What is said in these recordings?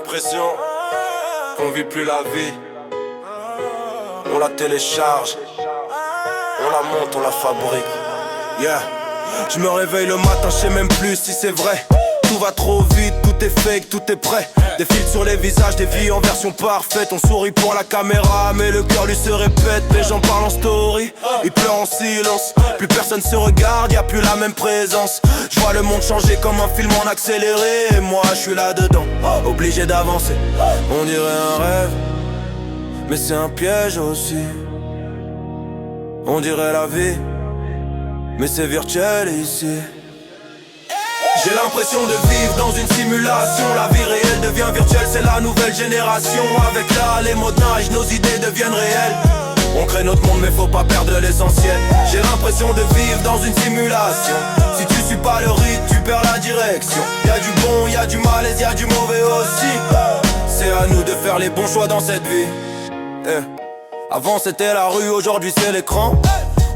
l'impression qu'on vit plus la vie. On la télécharge, on la monte, on la fabrique. Yeah. Je me réveille le matin, je sais même plus si c'est vrai. Tout va trop vite, tout est fake, tout est prêt. Des filtres sur les visages, des vies en version parfaite. On sourit pour la caméra, mais le cœur lui se répète. Les gens parlent en story, ils pleurent en silence. Plus personne se regarde, y a plus la même présence. Je vois le monde changer comme un film en accéléré. Et moi je suis là dedans, obligé d'avancer. On dirait un rêve, mais c'est un piège aussi. On dirait la vie, mais c'est virtuel ici. J'ai l'impression de vivre dans une simulation. La vie réelle devient virtuelle, c'est la nouvelle génération. Avec là les mots de nage, nos idées deviennent réelles. On crée notre monde mais faut pas perdre l'essentiel. J'ai l'impression de vivre dans une simulation. Si tu suis pas le rythme, tu perds la direction. Y'a du bon, y'a du malaise, y'a du mauvais aussi. C'est à nous de faire les bons choix dans cette vie. Avant c'était la rue, aujourd'hui c'est l'écran.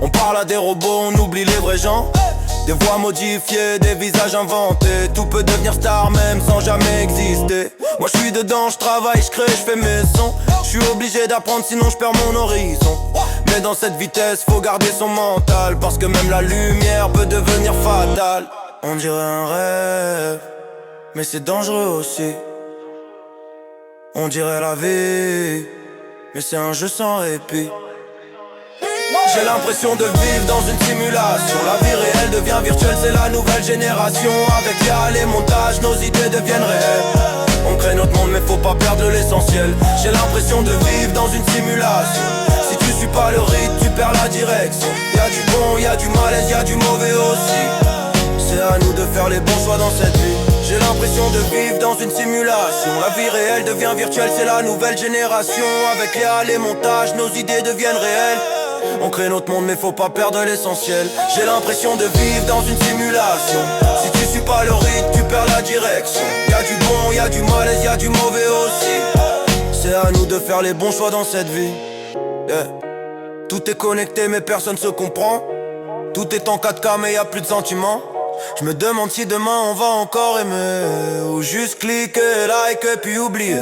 On parle à des robots, on oublie les vrais gens. Des voix modifiées, des visages inventés. Tout peut devenir star même sans jamais exister. Moi je suis dedans, je travaille, je crée, je fais mes sons. Je suis obligé d'apprendre sinon je perds mon horizon. Mais dans cette vitesse faut garder son mental, parce que même la lumière peut devenir fatale. On dirait un rêve, mais c'est dangereux aussi. On dirait la vie, mais c'est un jeu sans répit. J'ai l'impression de vivre dans une simulation. La vie réelle devient virtuelle, c'est la nouvelle génération. Avec les montages, nos idées deviennent réelles. On crée notre monde mais faut pas perdre l'essentiel. J'ai l'impression de vivre dans une simulation. Si tu suis pas le rythme, tu perds la direction. Y'a du bon, y'a du malaise, y'a du mauvais aussi. C'est à nous de faire les bons choix dans cette vie. J'ai l'impression de vivre dans une simulation. La vie réelle devient virtuelle, c'est la nouvelle génération. Avec les montages, nos idées deviennent réelles. On crée notre monde mais faut pas perdre l'essentiel. J'ai l'impression de vivre dans une simulation. Si tu suis pas le rythme, tu perds la direction. Y'a du bon, y'a du malaise, y'a du mauvais aussi. C'est à nous de faire les bons choix dans cette vie. Tout est connecté mais personne se comprend. Tout est en 4K mais y'a plus de sentiments. Je me demande si demain on va encore aimer, ou juste cliquer, like et puis oublier.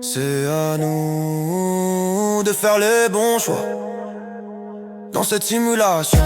C'est à nous de faire les bons choix dans cette simulation.